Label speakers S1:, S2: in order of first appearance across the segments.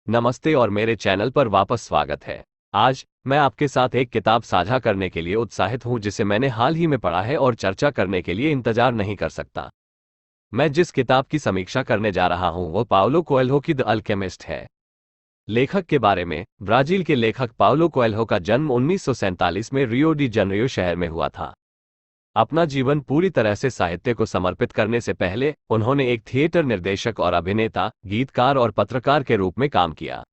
S1: नमस्ते और मेरे चैनल पर वापस स्वागत है। आज मैं आपके साथ एक किताब साझा करने के लिए उत्साहित हूं जिसे मैंने हाल ही में पढ़ा है और चर्चा करने के लिए इंतजार नहीं कर सकता। मैं जिस किताब की समीक्षा करने जा रहा हूं वो पाउलो कोएल्हो की द अल्केमिस्ट है। लेखक के बारे में, ब्राजील के लेखक पाउलो कोएल्हो का जन्म 1947 में रियो डी जनेरियो शहर में हुआ था। अपना जीवन पूरी तरह से साहित्य को समर्पित करने से पहले उन्होंने एक थिएटर निर्देशक और अभिनेता, गीतकार और पत्रकार के रूप में काम किया।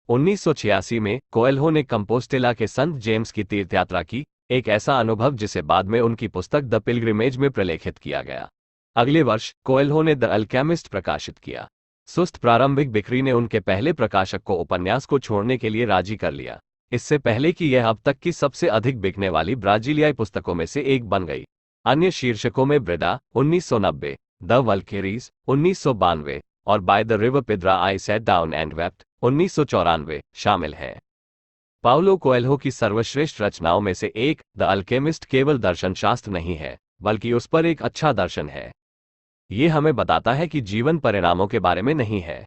S1: 1986 में कोएल्हो ने कंपोस्टेला के संत जेम्स की तीर्थयात्रा की, एक ऐसा अनुभव जिसे बाद में उनकी पुस्तक द पिलग्रिमेज में प्रलेखित किया गया। अगले वर्ष कोएल्हो ने द अल्केमिस्ट प्रकाशित किया। सुस्त प्रारंभिक बिक्री ने उनके पहले प्रकाशक को उपन्यास को छोड़ने के लिए राजी कर लिया, इससे पहले कि यह अब तक की सबसे अधिक बिकने वाली ब्राजीलियाई पुस्तकों में से एक बन गई। अन्य शीर्षकों में ब्रेडा 1990, द वल्केरीज 1992 और by the river Piedra I sat down and wept 1994 शामिल हैं। पाउलो कोएल्हो की सर्वश्रेष्ठ रचनाओं में से एक, द अल्केमिस्ट, केवल दर्शन शास्त्र नहीं है बल्कि उस पर एक अच्छा दर्शन है। ये हमें बताता है कि जीवन परिणामों के बारे में नहीं है,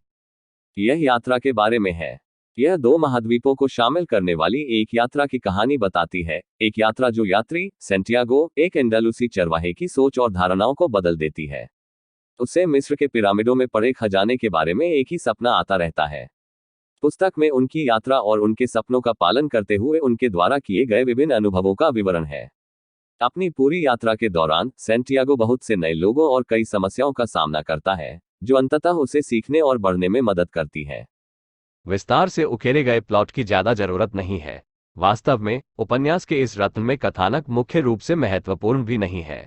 S2: यह यात्रा के बारे में है। यह दो महाद्वीपों को शामिल करने वाली एक यात्रा की कहानी बताती है, एक यात्रा जो यात्री सेंटियागो, एक एंडालुसी चरवाहे की सोच और धारणाओं को बदल देती है। उसे मिस्र के पिरामिडों में पड़े खजाने के बारे में एक ही सपना आता रहता है। पुस्तक में उनकी यात्रा और उनके सपनों का पालन करते हुए उनके द्वारा किए गए विभिन्न अनुभवों का विवरण है। अपनी पूरी यात्रा के दौरान सेंटियागो बहुत से नए लोगों और कई समस्याओं का सामना करता है, जो अंततः उसे सीखने और बढ़ने में मदद करती है।
S1: विस्तार से उकेरे गए प्लॉट की ज्यादा जरूरत नहीं है। वास्तव में उपन्यास के इस रत्न में कथानक मुख्य रूप से महत्वपूर्ण भी नहीं है।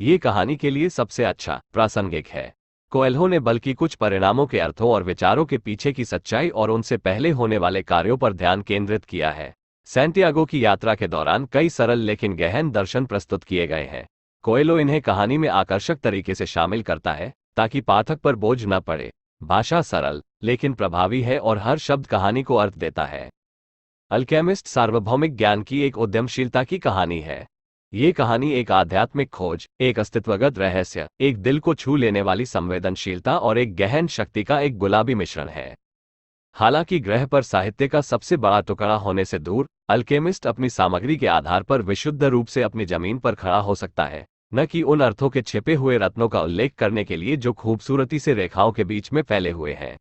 S1: ये कहानी के लिए सबसे अच्छा प्रासंगिक है। कोएल्हो ने बल्कि कुछ परिणामों के अर्थों और विचारों के पीछे की सच्चाई और उनसे पहले होने वाले कार्यों पर ध्यान केंद्रित किया है। सैंटियागो की यात्रा के दौरान कई सरल लेकिन गहन दर्शन प्रस्तुत किए गए हैं। कोएल्हो इन्हें कहानी में आकर्षक तरीके से शामिल करता है ताकि पाठक पर बोझ न पड़े। भाषा सरल लेकिन प्रभावी है और हर शब्द कहानी को अर्थ देता है। अल्केमिस्ट सार्वभौमिक ज्ञान की एक उद्यमशीलता की कहानी है। ये कहानी एक आध्यात्मिक खोज, एक अस्तित्वगत रहस्य, एक दिल को छू लेने वाली संवेदनशीलता और एक गहन शक्ति का एक गुलाबी मिश्रण है। हालांकि ग्रह पर साहित्य का सबसे बड़ा टुकड़ा होने से दूर, अल्केमिस्ट अपनी सामग्री के आधार पर विशुद्ध रूप से अपनी जमीन पर खड़ा हो सकता है, न कि उन अर्थों के छिपे हुए रत्नों का उल्लेख करने के लिए जो खूबसूरती से रेखाओं के बीच में फैले हुए हैं।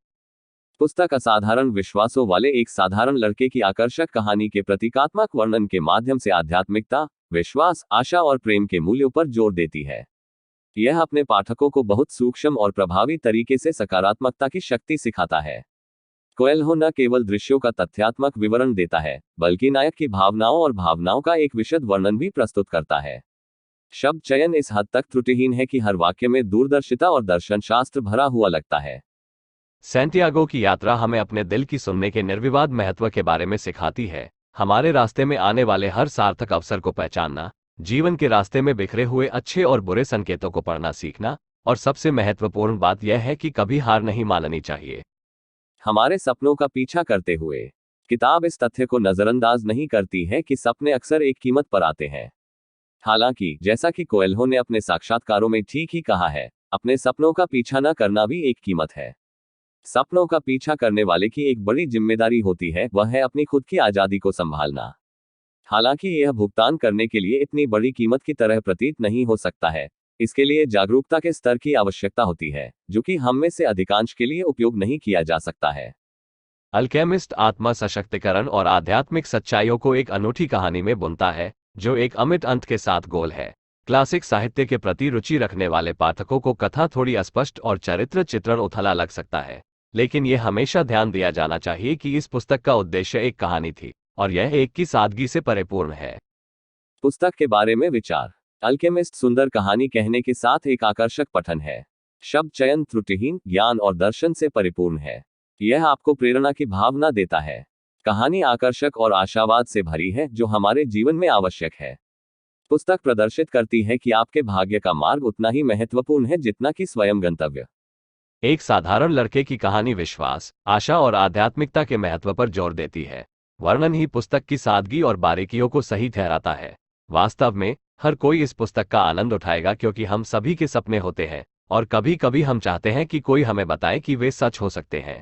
S2: पुस्तक असाधारण विश्वासों वाले एक साधारण लड़के की आकर्षक कहानी के प्रतीकात्मक वर्णन के माध्यम से आध्यात्मिकता, विश्वास, आशा और प्रेम के मूल्यों पर जोर देती है। यह अपने पाठकों को बहुत सूक्ष्म और प्रभावी तरीके से सकारात्मकता की शक्ति सिखाता है। कोएल्हो न केवल दृश्यों का तथ्यात्मक विवरण देता है, बल्कि नायक की भावनाओं और भावनाओं का एक विशद वर्णन भी प्रस्तुत करता है। शब्द चयन इस हद तक त्रुटिहीन है कि हर वाक्य में दूरदर्शिता और दर्शन शास्त्र भरा हुआ लगता है।
S1: सैंटियागो की यात्रा हमें अपने दिल की सुनने के निर्विवाद महत्व के बारे में सिखाती है। हमारे रास्ते में आने वाले हर सार्थक अवसर को पहचानना, जीवन के रास्ते में बिखरे हुए अच्छे और बुरे संकेतों को पढ़ना सीखना, और सबसे महत्वपूर्ण बात यह है कि कभी हार नहीं माननी चाहिए।
S2: हमारे सपनों का पीछा करते हुए किताब इस तथ्य को नजरअंदाज नहीं करती है कि सपने अक्सर एक कीमत पर आते हैं। हालांकि जैसा कि कोएल्हो ने अपने साक्षात्कारों में ठीक ही कहा है, अपने सपनों का पीछा न करना भी एक कीमत है। सपनों का पीछा करने वाले की एक बड़ी जिम्मेदारी होती है, वह है अपनी खुद की आजादी को संभालना। हालांकि यह भुगतान करने के लिए इतनी बड़ी कीमत की तरह प्रतीत नहीं हो सकता है। इसके लिए जागरूकता के स्तर की आवश्यकता होती है, जो कि हम में से अधिकांश के लिए उपयोग नहीं किया जा सकता है।
S1: अल्केमिस्ट आत्मा सशक्तिकरण और आध्यात्मिक सच्चाइयों को एक अनूठी कहानी में बुनता है, जो एक अमिट अंत के साथ गोल है। क्लासिक साहित्य के प्रति रुचि रखने वाले पाठकों को कथा थोड़ी अस्पष्ट और चरित्र चित्रण उथला लग सकता है, लेकिन यह हमेशा ध्यान दिया जाना चाहिए कि इस पुस्तक का उद्देश्य एक कहानी थी और यह एक की सादगी से परिपूर्ण है।
S2: पुस्तक के बारे में विचार। अल्केमिस्ट सुंदर कहानी कहने के साथ एक आकर्षक पठन है। शब्द चयन त्रुटिहीन, ज्ञान और दर्शन से परिपूर्ण है। यह आपको प्रेरणा की भावना देता है। कहानी आकर्षक और आशावाद से भरी है, जो हमारे जीवन में आवश्यक है। पुस्तक प्रदर्शित करती है कि आपके भाग्य का मार्ग उतना ही महत्वपूर्ण है जितना कि स्वयं गंतव्य।
S1: एक साधारण लड़के की कहानी विश्वास, आशा और आध्यात्मिकता के महत्व पर जोर देती है। वर्णन ही पुस्तक की सादगी और बारीकियों को सही ठहराता है। वास्तव में हर कोई इस पुस्तक का आनंद उठाएगा, क्योंकि हम सभी के सपने होते हैं और कभी कभी हम चाहते हैं कि कोई हमें बताए कि वे सच हो सकते हैं।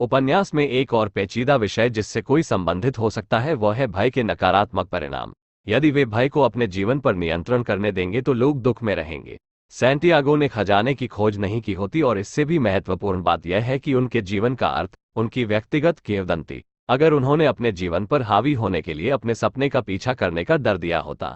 S1: उपन्यास में एक और पेचीदा विषय जिससे कोई संबंधित हो सकता है वह है भय के नकारात्मक परिणाम। यदि वे भय को अपने जीवन पर नियंत्रण करने देंगे तो लोग दुख में रहेंगे। सैंटियागो ने खजाने की खोज नहीं की होती, और इससे भी महत्वपूर्ण बात यह है कि उनके जीवन का अर्थ उनकी व्यक्तिगत किंवदंती अगर उन्होंने अपने जीवन पर हावी होने के लिए अपने सपने का पीछा करने का डर दिया होता।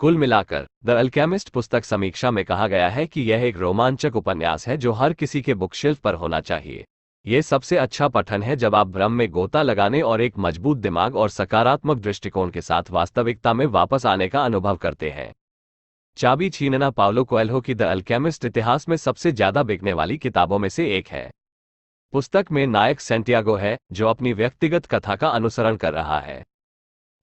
S1: कुल मिलाकर द अल्केमिस्ट पुस्तक समीक्षा में कहा गया है कि यह एक रोमांचक उपन्यास है जो हर किसी के बुकशेल्फ पर होना चाहिए। यह सबसे अच्छा पठन है जब आप भ्रम में गोता लगाने और एक मजबूत दिमाग और सकारात्मक दृष्टिकोण के साथ वास्तविकता में वापस आने का अनुभव करते हैं। चाबी छीनना पाउलो कोएल्हो की द अल्केमिस्ट इतिहास में सबसे ज्यादा बिकने वाली किताबों में से एक है। पुस्तक में नायक सैंटियागो है जो अपनी व्यक्तिगत कथा का अनुसरण कर रहा है।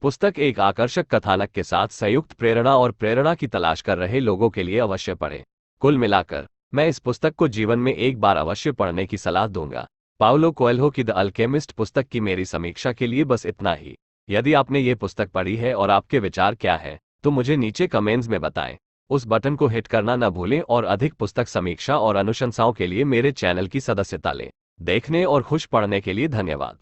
S1: पुस्तक एक आकर्षक कथानक के साथ संयुक्त प्रेरणा और प्रेरणा की तलाश कर रहे लोगों के लिए अवश्य पढ़ें। कुल मिलाकर मैं इस पुस्तक को जीवन में एक बार अवश्य पढ़ने की सलाह दूंगा। पाउलो कोएल्हो की द अल्केमिस्ट पुस्तक की मेरी समीक्षा के लिए बस इतना ही। यदि आपने ये पुस्तक पढ़ी है और आपके विचार क्या है तो मुझे नीचे कमेंट्स में बताएं। उस बटन को हिट करना न भूलें और अधिक पुस्तक समीक्षा और अनुशंसाओं के लिए मेरे चैनल की सदस्यता लें। देखने और खुश पढ़ने के लिए धन्यवाद।